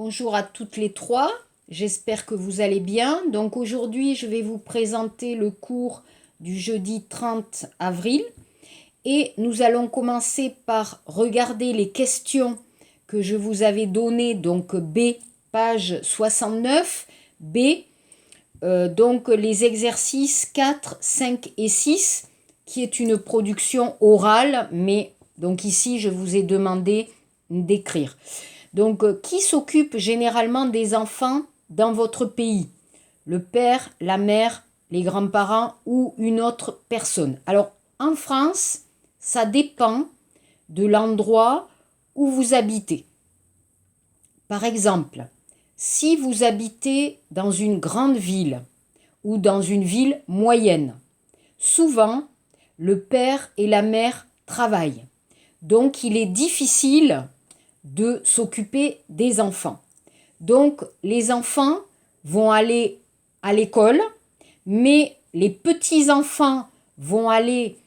Bonjour à toutes les trois, j'espère que vous allez bien. Donc aujourd'hui, je vais vous présenter le cours du jeudi 30 avril et nous allons commencer par regarder les questions que je vous avais données, donc B, page 69, B, donc les exercices 4, 5 et 6, qui est une production orale, mais donc ici, je vous ai demandé d'écrire. Donc, qui s'occupe généralement des enfants dans votre pays? Le père, la mère, les grands-parents ou une autre personne? Alors, en France, ça dépend de l'endroit où vous habitez. Par exemple, si vous habitez dans une grande ville ou dans une ville moyenne, souvent, le père et la mère travaillent. Donc, il est difficile de s'occuper des enfants. Donc, les enfants vont aller à l'école, mais les petits-enfants vont aller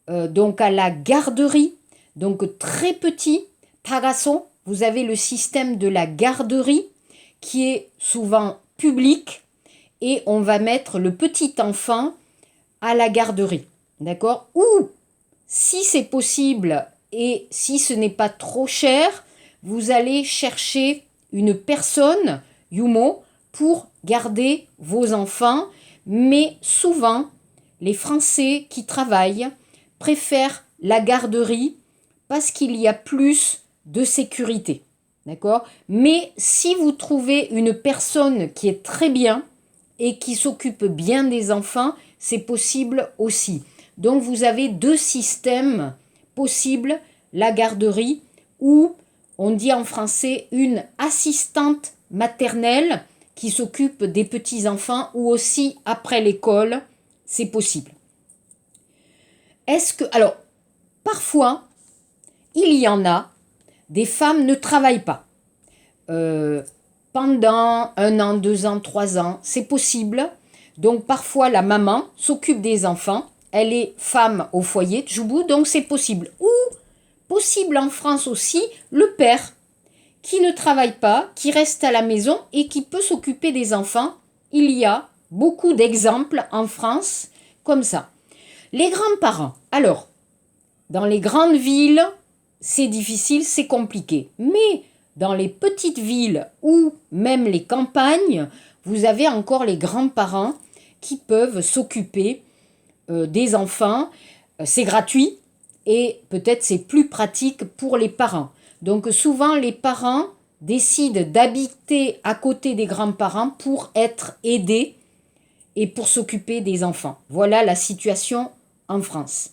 donc à la garderie, donc très petits. Tagaso, vous avez le système de la garderie qui est souvent public et on va mettre le petit enfant à la garderie. D'accord? Ou si c'est possible et si ce n'est pas trop cher, vous allez chercher une personne, Yumo, pour garder vos enfants. Mais souvent, les Français qui travaillent préfèrent la garderie parce qu'il y a plus de sécurité. D'accord? Mais si vous trouvez une personne qui est très bien et qui s'occupe bien des enfants, c'est possible aussi. Donc vous avez deux systèmes possibles, la garderie ou on dit en français une assistante maternelle qui s'occupe des petits-enfants ou aussi après l'école, c'est possible. Alors, parfois, il y en a, des femmes ne travaillent pas. Pendant 1 an, 2 ans, 3 ans, c'est possible. Donc parfois, la maman s'occupe des enfants. Elle est femme au foyer, Djoubou, donc c'est possible. Ou possible en France aussi, le père qui ne travaille pas, qui reste à la maison et qui peut s'occuper des enfants. Il y a beaucoup d'exemples en France comme ça. Les grands-parents. Alors, dans les grandes villes, c'est difficile, c'est compliqué. Mais dans les petites villes ou même les campagnes, vous avez encore les grands-parents qui peuvent s'occuper des enfants. C'est gratuit et peut-être c'est plus pratique pour les parents. Donc souvent les parents décident d'habiter à côté des grands-parents pour être aidés et pour s'occuper des enfants. Voilà la situation en France.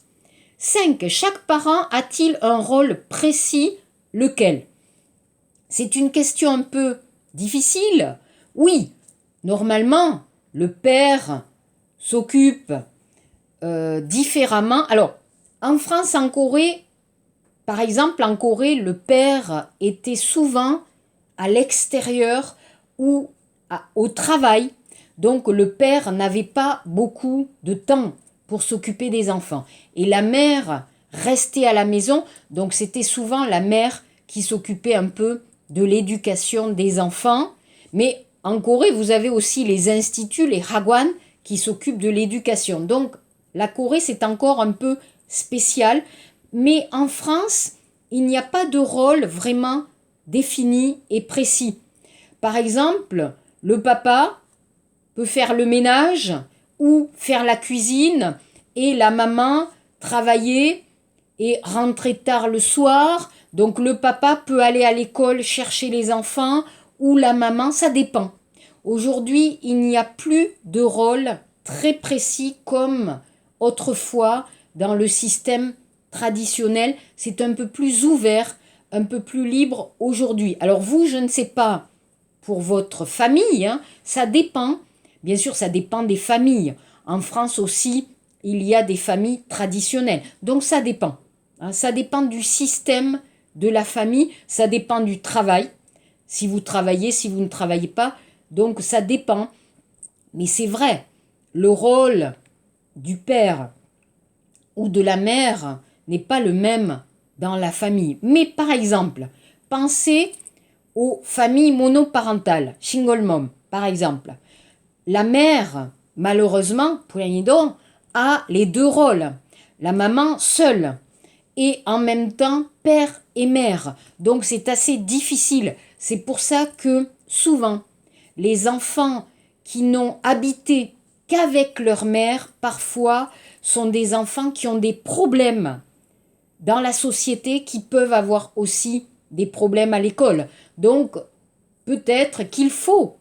5. Chaque parent a-t-il un rôle précis? Lequel? C'est une question un peu difficile. Oui, normalement, le père s'occupe différemment. Alors, en France, en Corée, par exemple, en Corée, le père était souvent à l'extérieur ou au travail. Donc, le père n'avait pas beaucoup de temps pour s'occuper des enfants. Et la mère restait à la maison. Donc, c'était souvent la mère qui s'occupait un peu de l'éducation des enfants. Mais en Corée, vous avez aussi les instituts, les hagwon, qui s'occupent de l'éducation. Donc, la Corée, c'est encore un peu spécial. Mais en France, il n'y a pas de rôle vraiment défini et précis. Par exemple, le papa peut faire le ménage ou faire la cuisine et la maman travailler et rentrer tard le soir. Donc le papa peut aller à l'école chercher les enfants ou la maman, ça dépend. Aujourd'hui, il n'y a plus de rôle très précis comme autrefois dans le système traditionnel. C'est un peu plus ouvert, un peu plus libre aujourd'hui. Alors vous, je ne sais pas pour votre famille, hein, ça dépend. Bien sûr, ça dépend des familles. En France aussi, il y a des familles traditionnelles. Donc ça dépend. Hein, ça dépend du système de la famille, ça dépend du travail. Si vous travaillez, si vous ne travaillez pas. Donc ça dépend. Mais c'est vrai, le rôle du père ou de la mère n'est pas le même dans la famille. Mais par exemple, pensez aux familles monoparentales, single mom par exemple. La mère, malheureusement, poignidon, a les deux rôles. La maman seule et en même temps père et mère. Donc c'est assez difficile. C'est pour ça que souvent, les enfants qui n'ont habité qu'avec leur mère, parfois, sont des enfants qui ont des problèmes dans la société, qui peuvent avoir aussi des problèmes à l'école. Donc, peut-être qu'il faut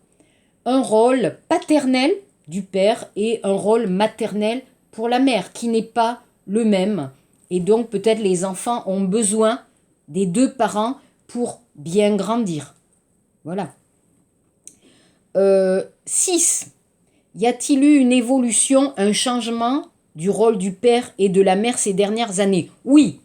un rôle paternel du père et un rôle maternel pour la mère, qui n'est pas le même. Et donc, peut-être les enfants ont besoin des deux parents pour bien grandir. Voilà. 6. Y a-t-il eu une évolution, un changement du rôle du père et de la mère ces dernières années? Oui.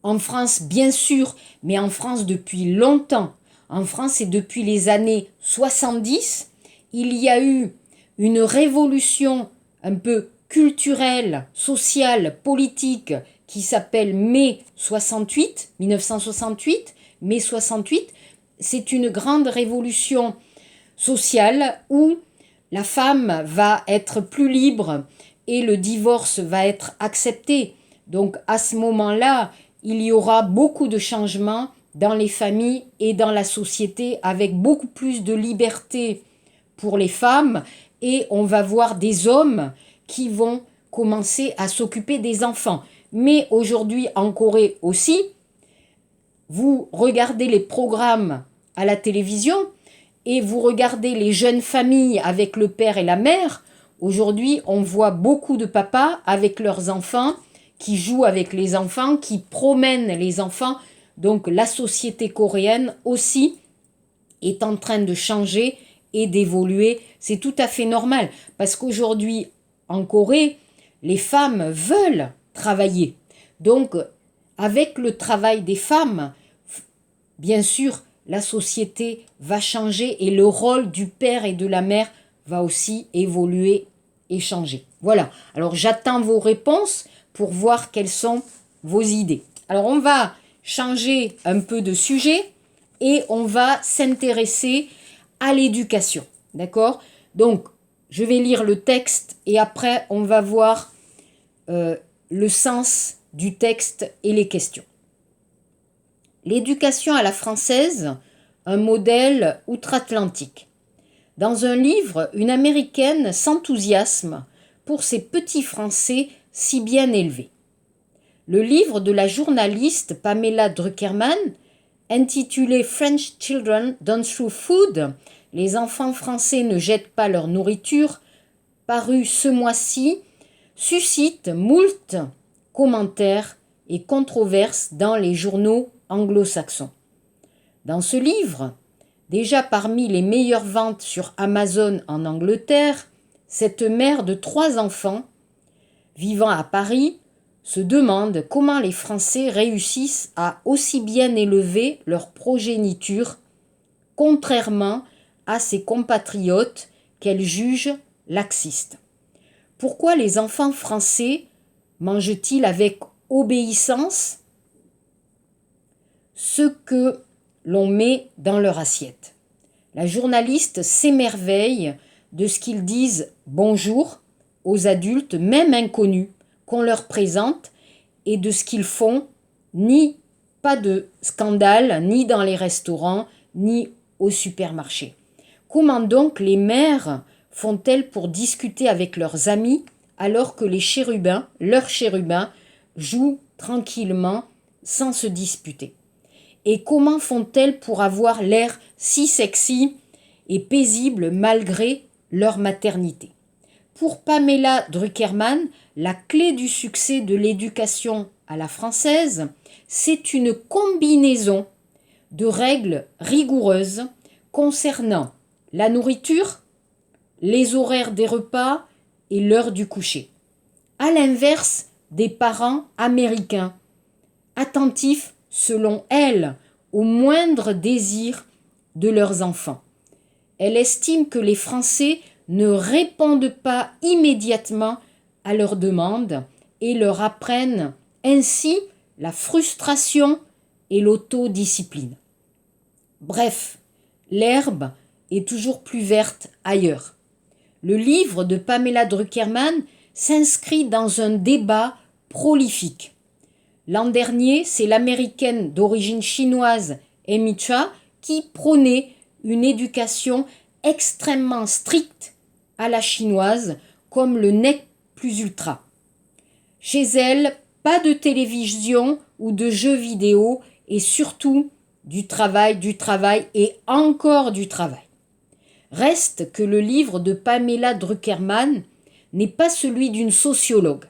En France, bien sûr, mais en France depuis longtemps. En France, et depuis les années 70, il y a eu une révolution un peu culturelle, sociale, politique qui s'appelle mai 68, 1968, mai 68. C'est une grande révolution sociale où la femme va être plus libre et le divorce va être accepté. Donc à ce moment-là, il y aura beaucoup de changements dans les familles et dans la société, avec beaucoup plus de liberté pour les femmes, et on va voir des hommes qui vont commencer à s'occuper des enfants. Mais aujourd'hui en Corée aussi, vous regardez les programmes à la télévision et vous regardez les jeunes familles avec le père et la mère. Aujourd'hui, on voit beaucoup de papas avec leurs enfants, qui jouent avec les enfants, qui promènent les enfants. Donc la société coréenne aussi est en train de changer et d'évoluer. C'est tout à fait normal, parce qu'aujourd'hui, en Corée, les femmes veulent travailler. Donc, avec le travail des femmes, bien sûr, la société va changer et le rôle du père et de la mère va aussi évoluer et changer. Voilà. Alors, j'attends vos réponses pour voir quelles sont vos idées. Alors, on va changer un peu de sujet et on va s'intéresser à l'éducation. D'accord? Donc, je vais lire le texte et après, on va voir le sens du texte et les questions. L'éducation à la française, un modèle outre-Atlantique. Dans un livre, une Américaine s'enthousiasme pour ces petits Français si bien élevés. Le livre de la journaliste Pamela Druckerman, intitulé French Children Don't Throw Food, les enfants français ne jettent pas leur nourriture, paru ce mois-ci, suscite moult commentaires et controverses dans les journaux anglo-saxons. Dans ce livre, déjà parmi les meilleures ventes sur Amazon en Angleterre, cette mère de 3 enfants, vivant à Paris, se demande comment les Français réussissent à aussi bien élever leur progéniture, contrairement à ses compatriotes qu'elle juge laxistes. Pourquoi les enfants français mangent-ils avec obéissance ce que l'on met dans leur assiette? La journaliste s'émerveille de ce qu'ils disent bonjour aux adultes, même inconnus, qu'on leur présente, et de ce qu'ils font, ni pas de scandale, ni dans les restaurants, ni au supermarché. Comment donc les mères font-elles pour discuter avec leurs amis alors que les chérubins, leurs chérubins, jouent tranquillement sans se disputer? Et comment font-elles pour avoir l'air si sexy et paisible malgré leur maternité? Pour Pamela Druckerman, la clé du succès de l'éducation à la française, c'est une combinaison de règles rigoureuses concernant la nourriture, les horaires des repas et l'heure du coucher. À l'inverse des parents américains, attentifs, selon elle, au moindre désir de leurs enfants. Elle estime que les Français ne répondent pas immédiatement à leurs demandes et leur apprennent ainsi la frustration et l'autodiscipline. Bref, l'herbe est toujours plus verte ailleurs. Le livre de Pamela Druckerman s'inscrit dans un débat prolifique. L'an dernier, c'est l'américaine d'origine chinoise Amy Cha qui prônait une éducation extrêmement stricte à la chinoise, comme le nec plus ultra. Chez elle, pas de télévision ou de jeux vidéo et surtout du travail et encore du travail. Reste que le livre de Pamela Druckerman n'est pas celui d'une sociologue.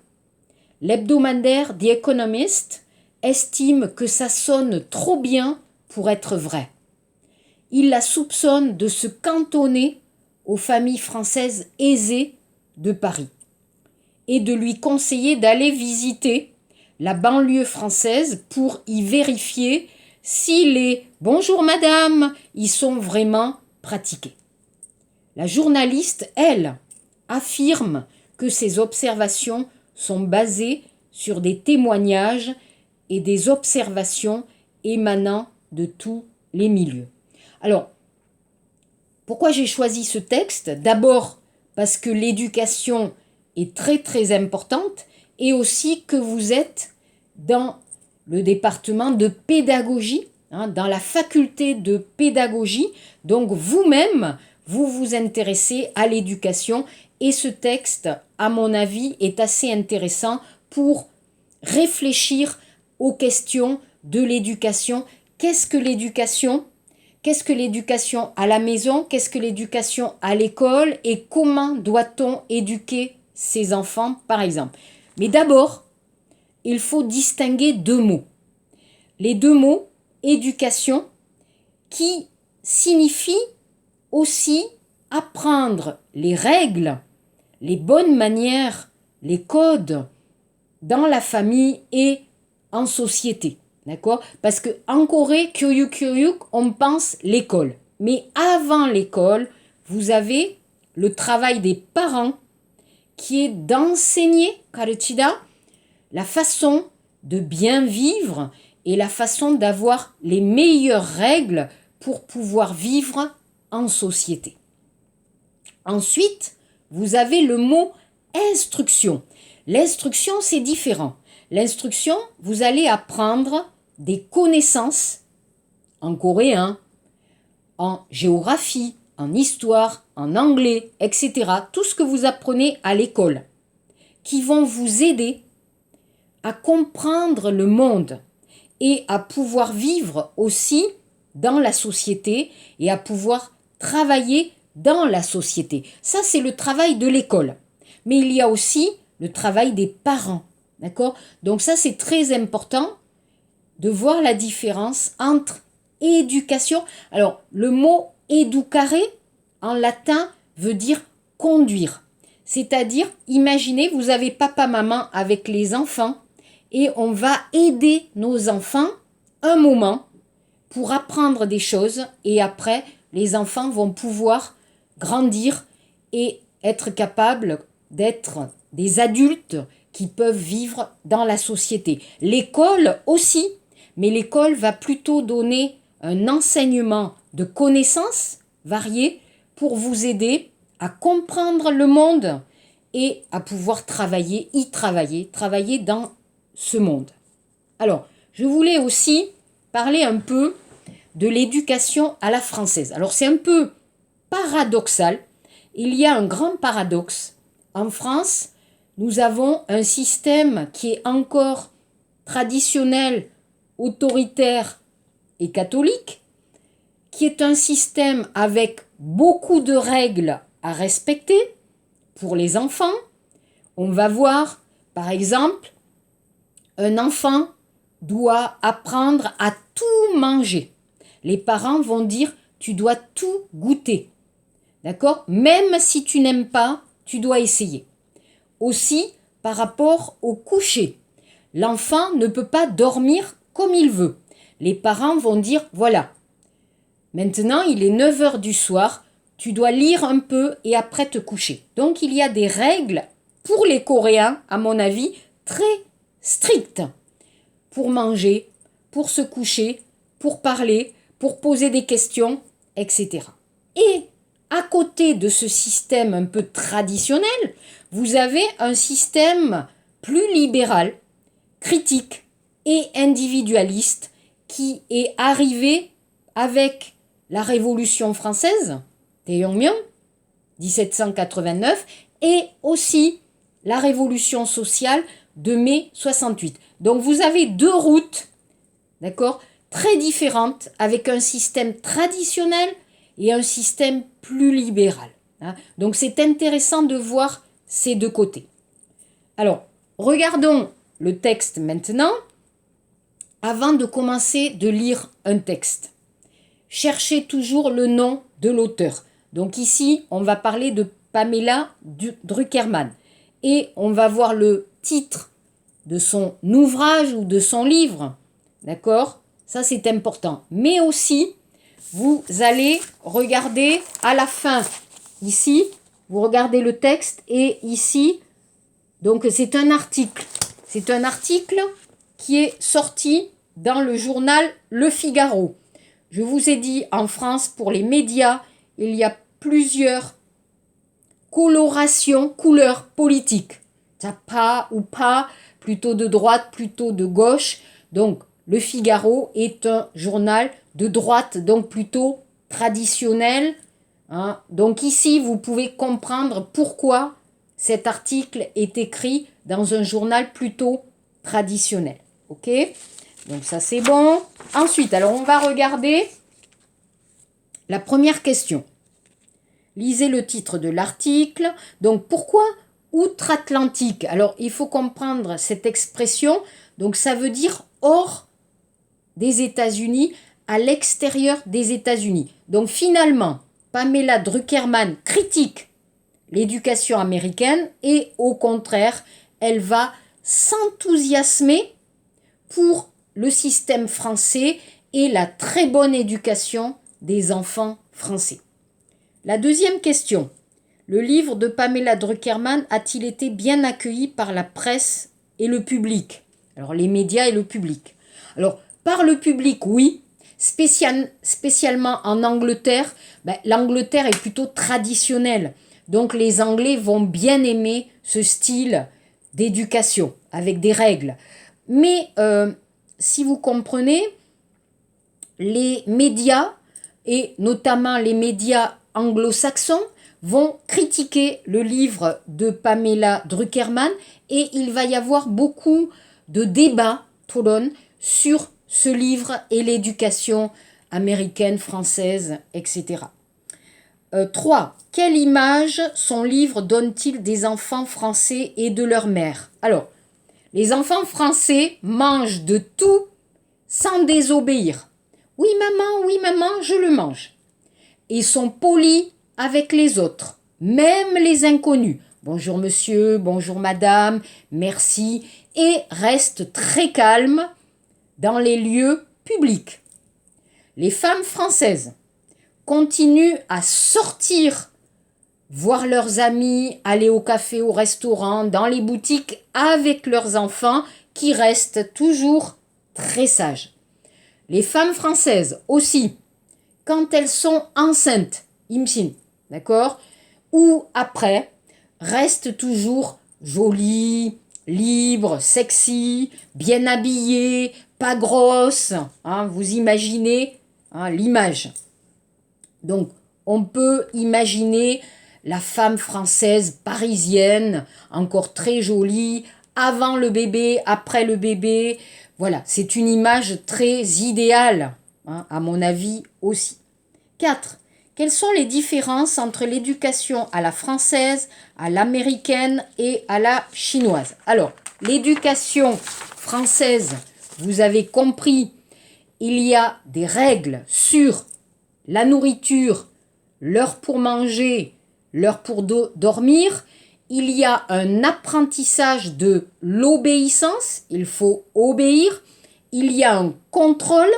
L'hebdomadaire The Economist estime que ça sonne trop bien pour être vrai. Il la soupçonne de se cantonner aux familles françaises aisées de Paris et de lui conseiller d'aller visiter la banlieue française pour y vérifier si les « bonjour madame » y sont vraiment pratiqués. La journaliste, elle, affirme que ces observations sont basées sur des témoignages et des observations émanant de tous les milieux. Alors, pourquoi j'ai choisi ce texte? D'abord parce que l'éducation est très très importante et aussi que vous êtes dans le département de pédagogie, dans la faculté de pédagogie, donc vous-même, vous vous intéressez à l'éducation et ce texte, à mon avis, est assez intéressant pour réfléchir aux questions de l'éducation. Qu'est-ce que l'éducation? Qu'est-ce que l'éducation à la maison? Qu'est-ce que l'éducation à l'école? Et comment doit-on éduquer ses enfants, par exemple? Mais d'abord, il faut distinguer deux mots. Les deux mots, éducation, qui signifient aussi apprendre les règles, les bonnes manières, les codes dans la famille et en société. D'accord? Parce qu'en Corée, kyuyuk, on pense l'école. Mais avant l'école, vous avez le travail des parents qui est d'enseigner, karuchida, la façon de bien vivre et la façon d'avoir les meilleures règles pour pouvoir vivre en société. Ensuite, vous avez le mot instruction. L'instruction, c'est différent. L'instruction, vous allez apprendre des connaissances en coréen, en géographie, en histoire, en anglais, etc. Tout ce que vous apprenez à l'école, qui vont vous aider à comprendre le monde et à pouvoir vivre aussi dans la société et à pouvoir travailler dans la société. Ça, c'est le travail de l'école. Mais il y a aussi le travail des parents. D'accord? Donc ça, c'est très important de voir la différence entre éducation. Alors, le mot educare, en latin, veut dire conduire. C'est-à-dire, imaginez, vous avez papa-maman avec les enfants et on va aider nos enfants un moment pour apprendre des choses et après, les enfants vont pouvoir grandir et être capables d'être des adultes qui peuvent vivre dans la société. L'école aussi, mais l'école va plutôt donner un enseignement de connaissances variées pour vous aider à comprendre le monde et à pouvoir travailler dans ce monde. Alors, je voulais aussi parler un peu de l'éducation à la française. Alors, c'est un peu paradoxal. Il y a un grand paradoxe. En France, nous avons un système qui est encore traditionnel, autoritaire et catholique, qui est un système avec beaucoup de règles à respecter pour les enfants. On va voir, par exemple, un enfant doit apprendre à tout manger. Les parents vont dire, tu dois tout goûter. D'accord? Même si tu n'aimes pas, tu dois essayer. Aussi, par rapport au coucher, l'enfant ne peut pas dormir comme il veut. Les parents vont dire, voilà, maintenant il est 9 heures du soir, tu dois lire un peu et après te coucher. Donc il y a des règles pour les Coréens, à mon avis, très strictes pour manger, pour se coucher, pour parler, pour poser des questions, etc. Et à côté de ce système un peu traditionnel, vous avez un système plus libéral, critique et individualiste qui est arrivé avec la Révolution française, Taeyongmyeon, 1789, et aussi la Révolution sociale de mai 68. Donc vous avez deux routes, d'accord, très différentes, avec un système traditionnel et un système plus libéral. Donc c'est intéressant de voir ces deux côtés. Alors, regardons le texte maintenant, avant de commencer de lire un texte. Cherchez toujours le nom de l'auteur. Donc ici, on va parler de Pamela Druckermann. Et on va voir le titre de son ouvrage ou de son livre. D'accord? Ça, c'est important. Mais aussi, vous allez regarder à la fin. Ici, vous regardez le texte et ici, donc c'est un article. C'est un article qui est sorti dans le journal Le Figaro. Je vous ai dit, en France, pour les médias, il y a plusieurs colorations, couleurs politiques. Ça pas ou pas, plutôt de droite, plutôt de gauche. Donc, Le Figaro est un journal de droite, donc plutôt traditionnel. Donc ici, vous pouvez comprendre pourquoi cet article est écrit dans un journal plutôt traditionnel. Ok? Donc ça, c'est bon. Ensuite, alors on va regarder la première question. Lisez le titre de l'article. Donc, pourquoi outre-Atlantique? Alors, il faut comprendre cette expression. Donc, ça veut dire hors des États-Unis, à l'extérieur des États-Unis. Donc, finalement, Pamela Druckermann critique l'éducation américaine et, au contraire, elle va s'enthousiasmer pour le système français et la très bonne éducation des enfants français. La deuxième question. Le livre de Pamela Druckermann a-t-il été bien accueilli par la presse et le public? Alors, les médias et le public. Alors, par le public, oui. Spécialement en Angleterre. L'Angleterre est plutôt traditionnelle. Donc, les Anglais vont bien aimer ce style d'éducation avec des règles. Mais, si vous comprenez, les médias, et notamment les médias anglo-saxons, vont critiquer le livre de Pamela Druckermann et il va y avoir beaucoup de débats sur ce livre et l'éducation américaine, française, etc. 3. Quelle image son livre donne-t-il des enfants français et de leur mère? Alors, les enfants français mangent de tout sans désobéir. Oui maman, je le mange. Ils sont polis avec les autres, même les inconnus. Bonjour monsieur, bonjour madame, merci. Et restent très calmes dans les lieux publics. Les femmes françaises continuent à sortir, voir leurs amis, aller au café, au restaurant, dans les boutiques avec leurs enfants qui restent toujours très sages. Les femmes françaises aussi, quand elles sont enceintes, imsin, d'accord, ou après, restent toujours jolies, libres, sexy, bien habillées, pas grosses. Vous imaginez l'image. Donc, on peut imaginer la femme française parisienne, encore très jolie, avant le bébé, après le bébé. Voilà, c'est une image très idéale, à mon avis aussi. 4. Quelles sont les différences entre l'éducation à la française, à l'américaine et à la chinoise? Alors, l'éducation française, vous avez compris, il y a des règles sur la nourriture, l'heure pour manger, l'heure pour dormir. Il y a un apprentissage de l'obéissance, il faut obéir. Il y a un contrôle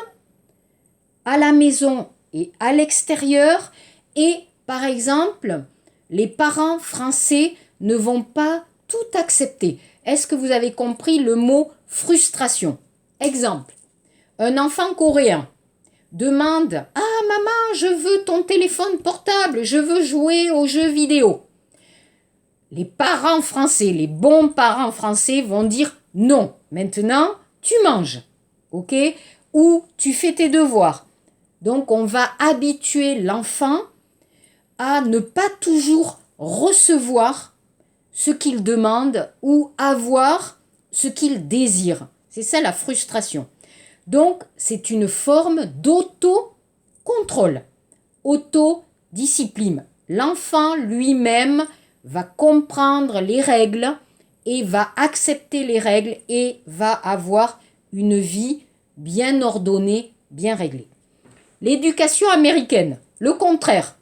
à la maison et à l'extérieur. Et par exemple, les parents français ne vont pas tout accepter. Est-ce que vous avez compris le mot frustration? Exemple, un enfant coréen demande « Ah maman, je veux ton téléphone portable, je veux jouer aux jeux vidéo ». Les parents français, les bons parents français vont dire « Non, maintenant tu manges, ok ? Ou tu fais tes devoirs ». Donc on va habituer l'enfant à ne pas toujours recevoir ce qu'il demande ou avoir ce qu'il désire. C'est ça la frustration. Donc, c'est une forme d'auto-contrôle, autodiscipline. L'enfant lui-même va comprendre les règles et va accepter les règles et va avoir une vie bien ordonnée, bien réglée. L'éducation américaine, le contraire.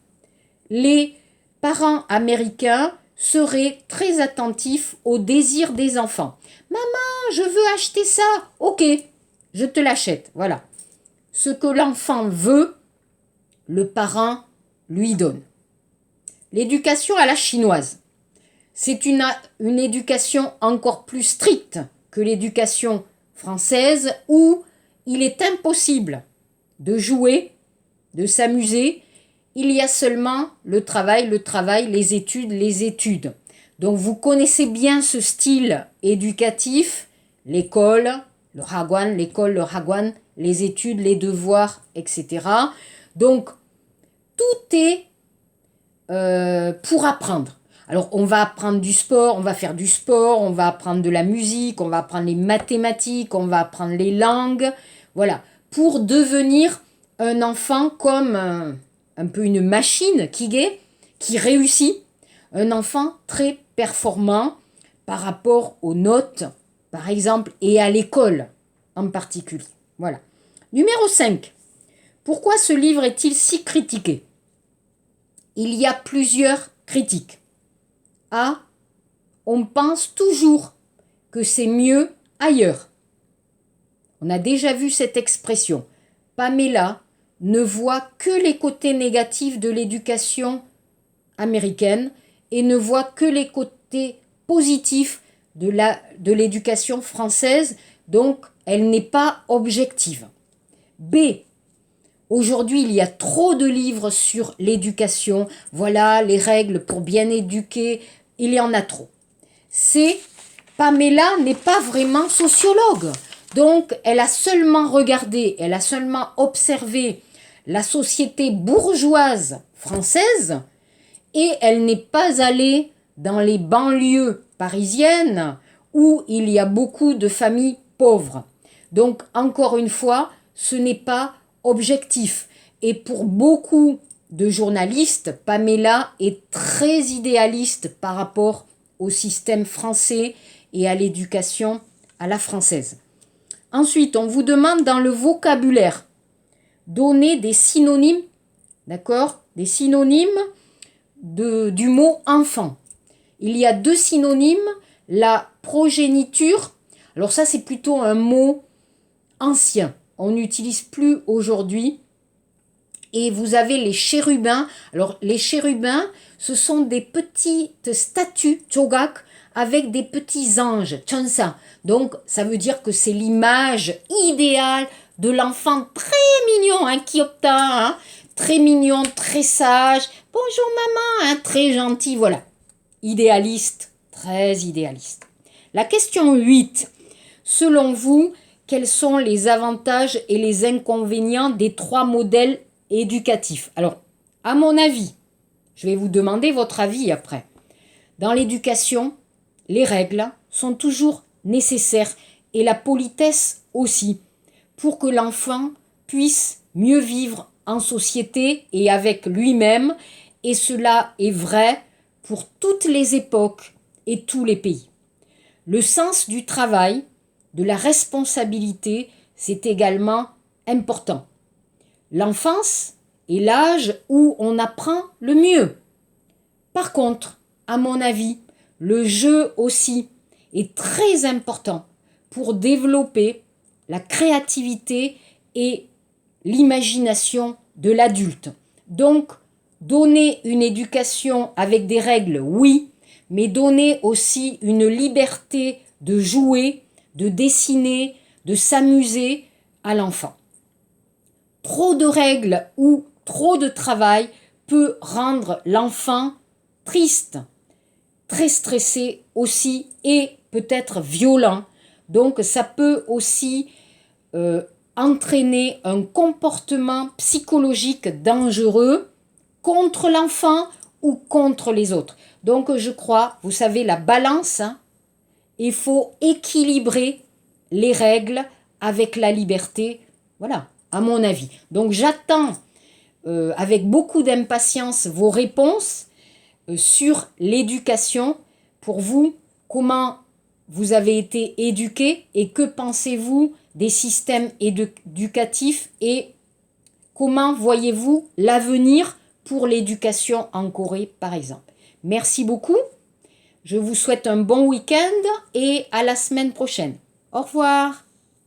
Les parents américains seraient très attentifs aux désirs des enfants. Maman, je veux acheter ça. Ok, je te l'achète. Voilà. Ce que l'enfant veut, le parent lui donne. L'éducation à la chinoise. C'est une éducation encore plus stricte que l'éducation française où il est impossible de jouer, de s'amuser. Il y a seulement le travail, les études. Donc vous connaissez bien ce style éducatif, l'école, le hagwon, les études, les devoirs, etc. Donc tout est pour apprendre. Alors on va apprendre du sport, on va faire du sport, on va apprendre de la musique, on va apprendre les mathématiques, on va apprendre les langues. Voilà, pour devenir un enfant comme un peu une machine qui réussit, un enfant très performant par rapport aux notes, par exemple, et à l'école en particulier. Voilà. Numéro 5. Pourquoi ce livre est-il si critiqué ? Il y a plusieurs critiques. A. On pense toujours que c'est mieux ailleurs. On a déjà vu cette expression. Pamela ne voit que les côtés négatifs de l'éducation américaine et ne voit que les côtés positifs de l'éducation française, donc elle n'est pas objective. B. Aujourd'hui, il y a trop de livres sur l'éducation. Voilà les règles pour bien éduquer. Il y en a trop. C. Pamela n'est pas vraiment sociologue. Donc, elle a seulement regardé, elle a seulement observé la société bourgeoise française et elle n'est pas allée dans les banlieues parisiennes où il y a beaucoup de familles pauvres. Donc, encore une fois, ce n'est pas objectif. Et pour beaucoup de journalistes, Pamela est très idéaliste par rapport au système français et à l'éducation à la française. Ensuite, on vous demande dans le vocabulaire, donner des synonymes, d'accord ? Des synonymes du mot enfant. Il y a 2 synonymes, la progéniture, alors ça c'est plutôt un mot ancien, on n'utilise plus aujourd'hui. Et vous avez les chérubins. Alors les chérubins, ce sont des petites statues, chogak, avec des petits anges, chansa. Donc ça veut dire que c'est l'image idéale de l'enfant très mignon, kyopta, très mignon, très sage. Bonjour maman, très gentil, voilà. Idéaliste, très idéaliste. La question 8. Selon vous, quels sont les avantages et les inconvénients des 3 modèles éducatifs ? Alors, à mon avis, je vais vous demander votre avis après. Dans l'éducation, les règles sont toujours nécessaires et la politesse aussi, pour que l'enfant puisse mieux vivre en société et avec lui-même, et cela est vrai pour toutes les époques et tous les pays. Le sens du travail, de la responsabilité, c'est également important. L'enfance est l'âge où on apprend le mieux. Par contre, à mon avis, le jeu aussi est très important pour développer la créativité et l'imagination de l'adulte. Donc, donner une éducation avec des règles, oui, mais donner aussi une liberté de jouer, de dessiner, de s'amuser à l'enfant. trop de règles ou trop de travail peut rendre l'enfant triste, très stressé aussi et peut-être violent. Donc ça peut aussi entraîner un comportement psychologique dangereux contre l'enfant ou contre les autres. Donc je crois, vous savez, la balance, hein, il faut équilibrer les règles avec la liberté, voilà, à mon avis. Donc j'attends avec beaucoup d'impatience vos réponses sur l'éducation. Pour vous, comment vous avez été éduqué et que pensez-vous des systèmes éducatifs et comment voyez-vous l'avenir pour l'éducation en Corée, par exemple. Merci beaucoup. Je vous souhaite un bon week-end et à la semaine prochaine. Au revoir.